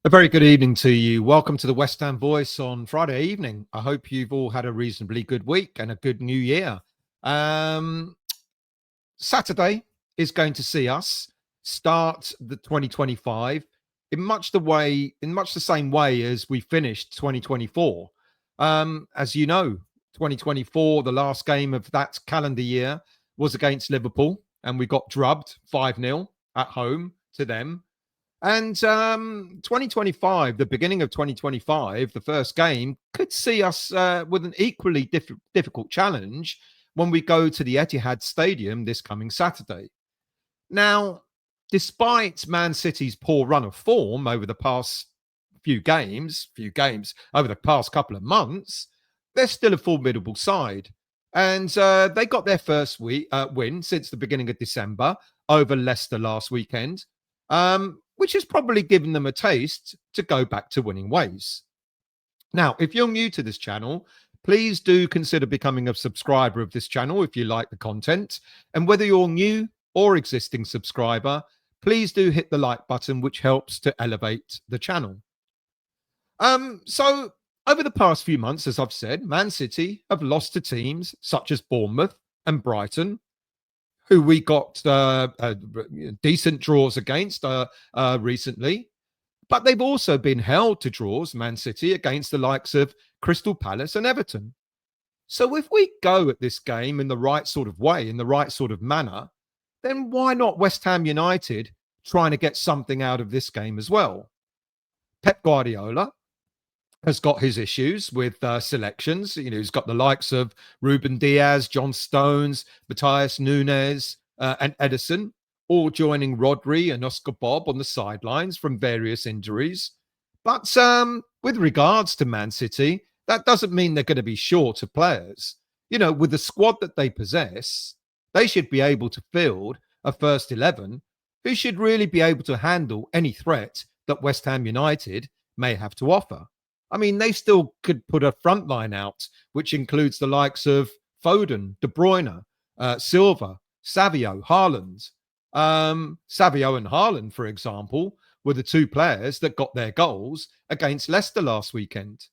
A very good evening to you. Welcome to the West Ham Voice on Friday evening. I hope you've all had a reasonably good week and a good new year. Um, Saturday is going to see us start the 2025 in much the same way as we finished 2024. As you know, 2024, the last game of that calendar year was against Liverpool, and we got drubbed 5-0 at home to them. And 2025, the beginning of 2025, the first game could see us with an equally difficult challenge when we go to the Etihad Stadium this coming Saturday. Now, despite Man City's poor run of form over the past few games over the past couple of months, they're still a formidable side. And they got their first win since the beginning of December over Leicester last weekend. Which has probably given them a taste to go back to winning ways. Now, if you're new to this channel, please do consider becoming a subscriber of this channel if you like the content. And whether you're new or existing subscriber, please do hit the like button, which helps to elevate the channel. So over the past few months, as I've said, Man City have lost to teams such as Bournemouth and Brighton, who we got decent draws against recently. But they've also been held to draws, Man City, against the likes of Crystal Palace and Everton. So if we go at this game in the right sort of way, in the right sort of manner, then why not West Ham United trying to get something out of this game as well? Pep Guardiola has got his issues with selections. You know, he's got the likes of Ruben Diaz, John Stones, Matthias Nunes, and Edison, all joining Rodri and Oscar Bob on the sidelines from various injuries. But with regards to Man City, that doesn't mean they're going to be short of players. You know, with the squad that they possess, they should be able to field a first 11 who should really be able to handle any threat that West Ham United may have to offer. I mean, they still could put a front line out, which includes the likes of Foden, De Bruyne, Silva, Savio, Haaland. Savio and Haaland, for example, were the two players that got their goals against Leicester last weekend.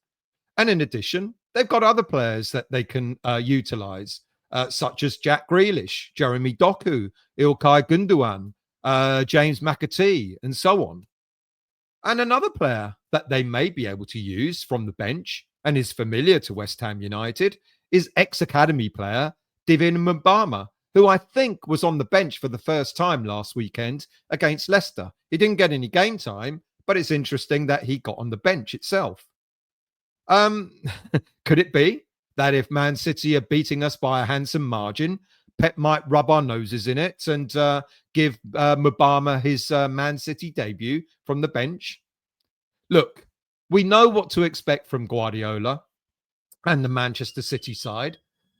And in addition, they've got other players that they can utilise, such as Jack Grealish, Jeremy Doku, Ilkay Gundogan, James McAtee, and so on. And another player that they may be able to use from the bench and is familiar to West Ham United is ex-academy player Divin Mbama, who I think was on the bench for the first time last weekend against Leicester. He didn't get any game time, but it's interesting that he got on the bench itself. Could it be that if Man City are beating us by a handsome margin, Pep might rub our noses in it and give Mbama his Man City debut from the bench? Look, we know what to expect from Guardiola and the Manchester City side.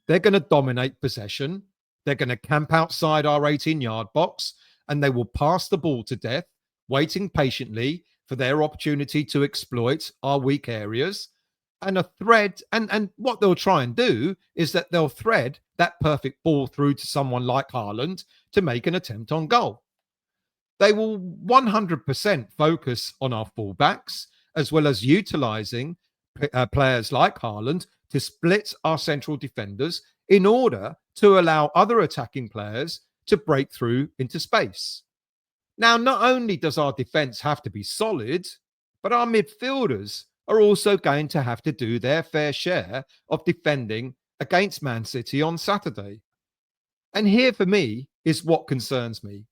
They're going to dominate possession. They're going to camp outside our 18-yard box, and they will pass the ball to death, waiting patiently for their opportunity to exploit our weak areas. And what they'll try and do is that they'll thread that perfect ball through to someone like Haaland to make an attempt on goal. They will 100% focus on our fullbacks, as well as utilising players like Haaland to split our central defenders in order to allow other attacking players to break through into space. Now, not only does our defence have to be solid, but our midfielders are also going to have to do their fair share of defending against Man City on Saturday. And here, for me, is what concerns me.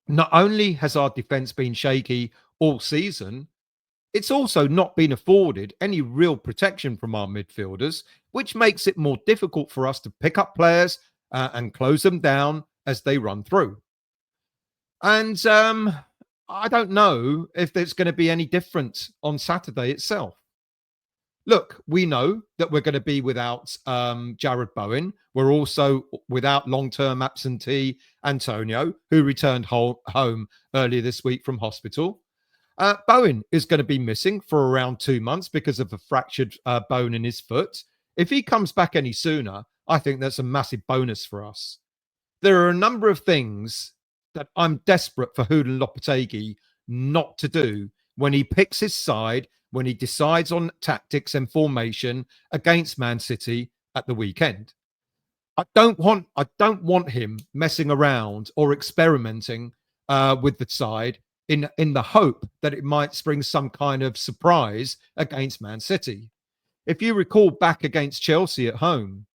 Not only has our defence been shaky all season, it's also not been afforded any real protection from our midfielders, which makes it more difficult for us to pick up players and close them down as they run through. And I don't know if there's going to be any difference on Saturday itself. Look, we know that we're going to be without Jared Bowen. We're also without long-term absentee Antonio, who returned home earlier this week from hospital. Bowen is going to be missing for around 2 months because of a fractured bone in his foot. If he comes back any sooner, I think that's a massive bonus for us. There are a number of things that I'm desperate for Julen Lopetegui not to do when he picks his side, when he decides on tactics and formation against Man City at the weekend. I don't want him messing around or experimenting with the side in the hope that it might spring some kind of surprise against Man City. If you recall back against Chelsea at home,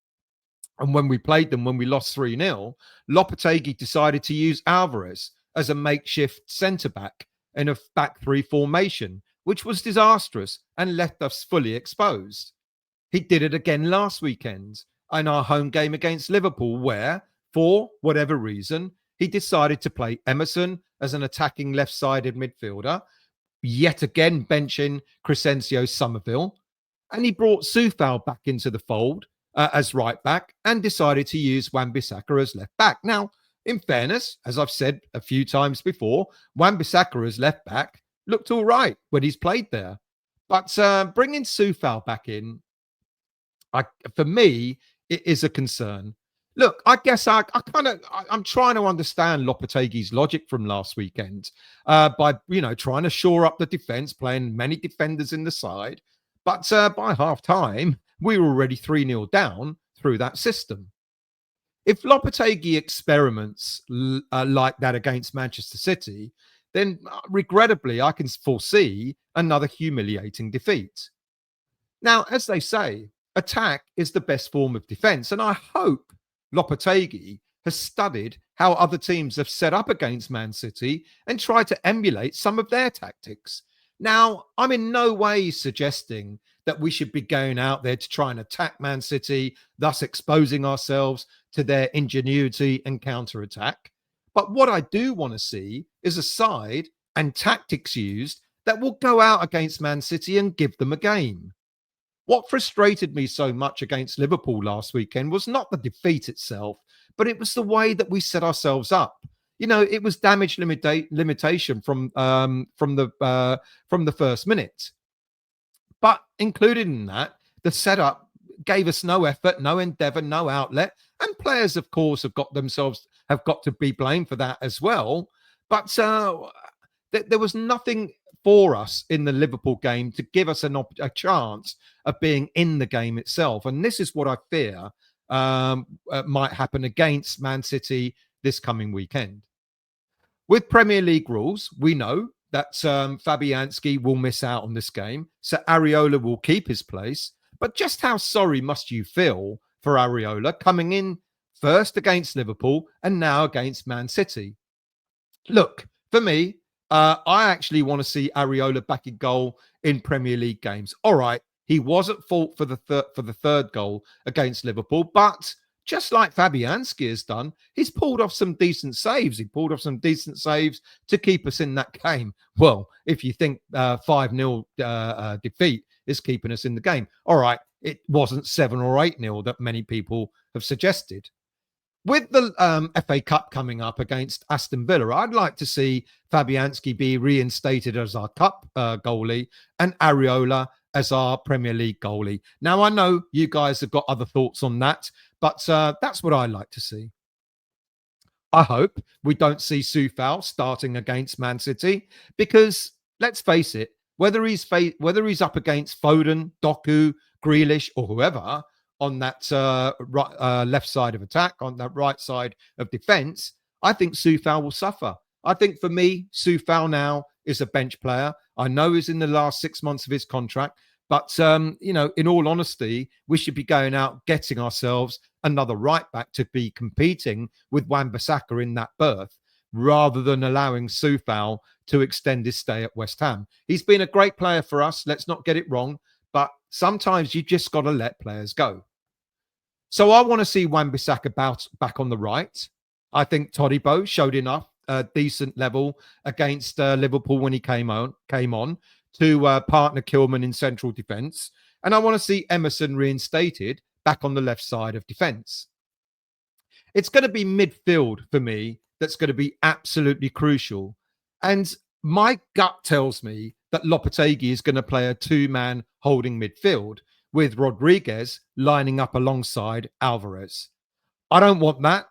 and when we played them, when we lost 3-0, Lopetegui decided to use Alvarez as a makeshift centre back in a back three formation, which was disastrous and left us fully exposed. He did it again last weekend in our home game against Liverpool, where, for whatever reason, he decided to play Emerson as an attacking left-sided midfielder, yet again benching Crescencio Summerville, and he brought Soufal back into the fold as right back and decided to use Wan-Bissaka as left back. Now, in fairness, as I've said a few times before, Wan-Bissaka as left back looked all right when he's played there. But bringing Soufal back in, for me, it is a concern. Look, I guess I'm trying to understand Lopetegui's logic from last weekend by trying to shore up the defense, playing many defenders in the side. But by half time, we were already 3-0 down through that system. If Lopetegui experiments like that against Manchester City, then regrettably, I can foresee another humiliating defeat. Now, as they say, attack is the best form of defense. And I hope Lopetegui has studied how other teams have set up against Man City and tried to emulate some of their tactics. Now, I'm in no way suggesting that we should be going out there to try and attack Man City, thus exposing ourselves to their ingenuity and counter-attack. But what I do want to see is a side and tactics used that will go out against Man City and give them a game. What frustrated me so much against Liverpool last weekend was not the defeat itself, but it was the way that we set ourselves up. It was damage limitation from the first minute. But included in that, the setup gave us no effort, no endeavour, no outlet, and players, of course, have got to be blamed for that as well. But there was nothing for us in the Liverpool game to give us a chance of being in the game itself. And this is what I fear might happen against Man City this coming weekend. With Premier League rules, we know that Fabianski will miss out on this game, so Areola will keep his place. But just how sorry must you feel for Areola coming in first against Liverpool and now against Man City? Look, for me, I actually want to see Areola back in goal in Premier League games. All right, he was at fault for the third goal against Liverpool, but just like Fabianski has done, he's pulled off some decent saves. He pulled off some decent saves to keep us in that game. Well, if you think 5-0 defeat is keeping us in the game, all right, it wasn't 7 or 8-0 that many people have suggested. With the FA Cup coming up against Aston Villa, I'd like to see Fabianski be reinstated as our Cup goalie and Areola as our Premier League goalie. Now, I know you guys have got other thoughts on that, but that's what I like to see. I hope we don't see Soufal starting against Man City because, let's face it, whether he's up against Foden, Doku, Grealish, or whoever on that left side of attack, on that right side of defence, I think Soufal will suffer. I think for me, Soufal now is a bench player. I know he's in the last 6 months of his contract, but in all honesty, we should be going out getting ourselves another right back to be competing with Wan-Bissaka in that berth, rather than allowing Soufal to extend his stay at West Ham. He's been a great player for us. Let's not get it wrong, but sometimes you just got to let players go. So I want to see Wan-Bissaka back on the right. I think Todibo showed enough decent level against Liverpool when he came on to partner Kilman in central defence. And I want to see Emerson reinstated back on the left side of defence. It's going to be midfield for me that's going to be absolutely crucial. And my gut tells me that Lopetegui is going to play a two-man holding midfield with Rodriguez lining up alongside Alvarez. I don't want that,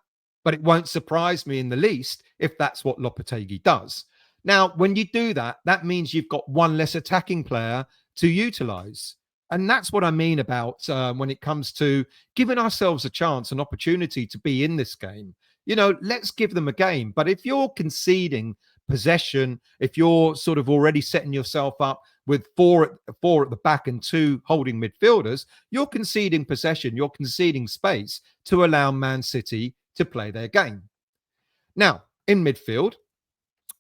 but it won't surprise me in the least if that's what Lopetegui does. Now, when you do that, that means you've got one less attacking player to utilize. And that's what I mean about when it comes to giving ourselves a chance, an opportunity to be in this game. Let's give them a game. But if you're conceding possession, if you're sort of already setting yourself up with four at the back and two holding midfielders, you're conceding possession, you're conceding space to allow Man City to play their game. Now, in midfield,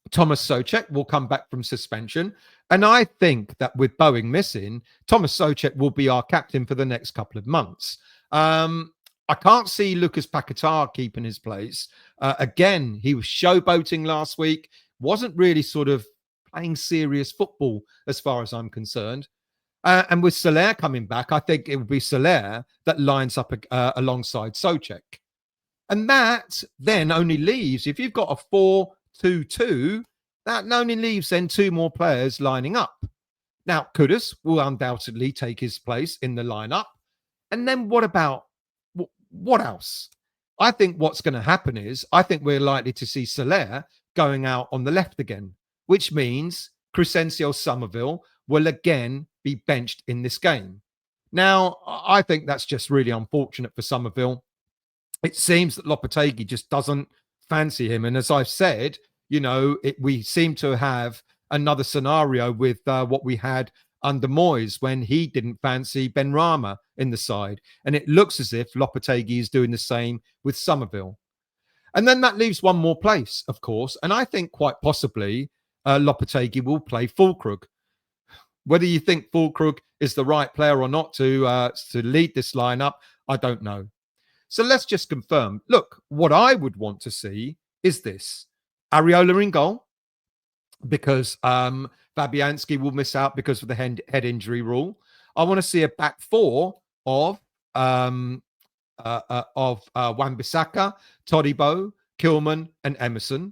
Thomas Souček will come back from suspension. And I think that with Boeing missing, Thomas Souček will be our captain for the next couple of months. I can't see Lucas Paquetá keeping his place. Again, he was showboating last week, wasn't really sort of playing serious football as far as I'm concerned. And with Soler coming back, I think it would be Soler that lines up alongside Souček. And that then only leaves, if you've got a 4-2-2, that only leaves then two more players lining up. Now, Kudus will undoubtedly take his place in the lineup. And then what else? I think what's going to happen is I think we're likely to see Soler going out on the left again, which means Crescencio Summerville will again be benched in this game. Now, I think that's just really unfortunate for Summerville. It seems that Lopetegui just doesn't fancy him. And as I've said, we seem to have another scenario with what we had under Moyes when he didn't fancy Benrahma in the side. And it looks as if Lopetegui is doing the same with Summerville. And then that leaves one more place, of course. And I think quite possibly Lopetegui will play Füllkrug. Whether you think Füllkrug is the right player or not to lead this lineup, I don't know. So let's just confirm. Look, what I would want to see is this. Areola in goal, because Fabianski will miss out because of the head injury rule. I want to see a back four of Wan-Bissaka, Todibo, Kilman, and Emerson.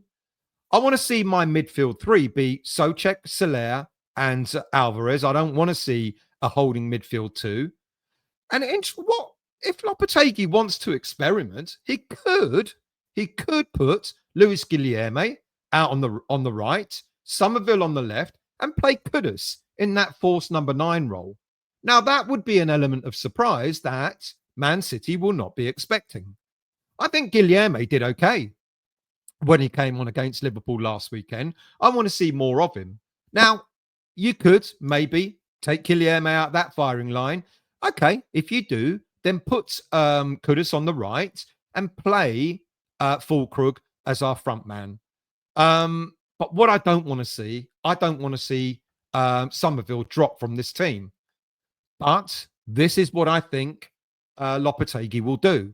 I want to see my midfield three be Souček, Soler, and Alvarez. I don't want to see a holding midfield two. And what if Lopetegui wants to experiment? He could put Luis Guilherme out on the right, Summerville on the left, and play Kudus in that false number 9 role. Now, that would be an element of surprise that Man City will not be expecting. I think Guilherme did okay when he came on against Liverpool last weekend. I want to see more of him. Now, you could maybe take Guilherme out that firing line. Okay, if you do, then put Kudus on the right and play Füllkrug as our front man. But what I don't want to see, Summerville drop from this team. But this is what I think Lopetegui will do.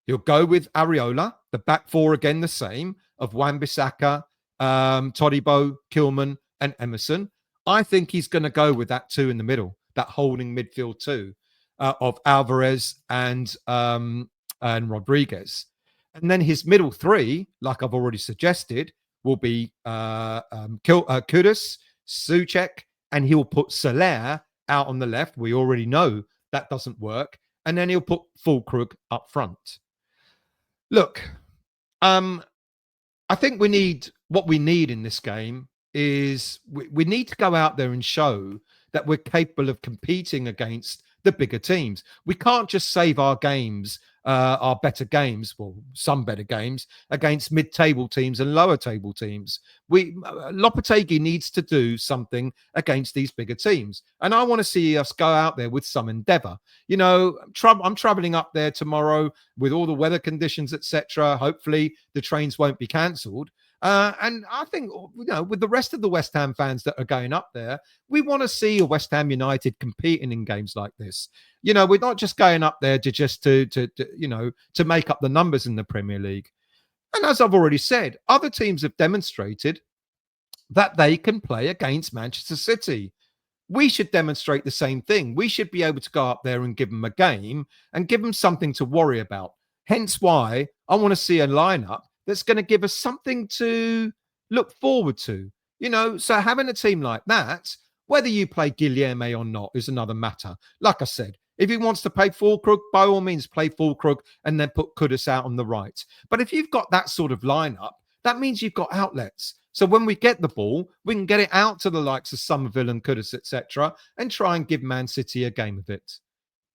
He'll go with Areola, the back four again the same, of Wan-Bissaka, Todibo, Kilman, and Emerson. I think he's going to go with that two in the middle, that holding midfield two of Alvarez and Rodriguez. And then his middle three, like I've already suggested, will be Kudus, Souček, and he'll put Soler out on the left. We already know that doesn't work. And then he'll put Füllkrug up front. Look, I think what we need in this game is we need to go out there and show that we're capable of competing against the bigger teams. We can't just save our games, our better games, well, some better games, against mid-table teams and lower-table teams. Lopetegui needs to do something against these bigger teams. And I want to see us go out there with some endeavour. I'm travelling up there tomorrow with all the weather conditions, etc. Hopefully the trains won't be cancelled. And I think, with the rest of the West Ham fans that are going up there, we want to see a West Ham United competing in games like this. We're not just going up there to make up the numbers in the Premier League. And as I've already said, other teams have demonstrated that they can play against Manchester City. We should demonstrate the same thing. We should be able to go up there and give them a game and give them something to worry about. Hence why I want to see a lineup that's going to give us something to look forward to. So having a team like that, whether you play Guilherme or not is another matter. Like I said, if he wants to play Füllkrug, by all means play Füllkrug and then put Kudus out on the right. But if you've got that sort of lineup, that means you've got outlets. So when we get the ball, we can get it out to the likes of Summerville and Kudus, etc., and try and give Man City a game of it.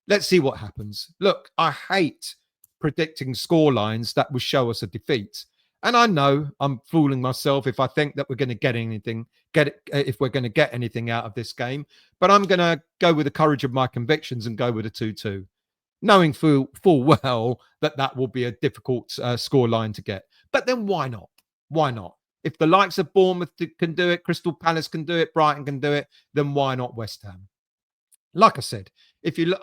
Let's see what happens. Look, I hate predicting score lines that will show us a defeat. And I know I'm fooling myself if I think that we're going to get anything, if we're going to get anything out of this game. But I'm going to go with the courage of my convictions and go with a 2-2, knowing full well that that will be a difficult score line to get. But then why not? Why not? If the likes of Bournemouth can do it, Crystal Palace can do it, Brighton can do it, then why not West Ham? Like I said, if you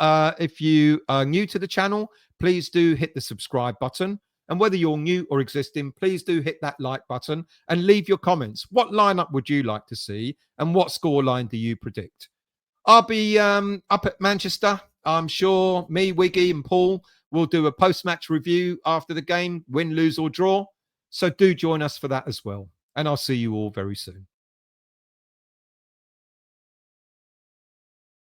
are new to the channel, please do hit the subscribe button. And whether you're new or existing, please do hit that like button and leave your comments. What lineup would you like to see, and what scoreline do you predict? I'll be up at Manchester. I'm sure me, Wiggy, and Paul will do a post-match review after the game, win, lose, or draw. So do join us for that as well. And I'll see you all very soon.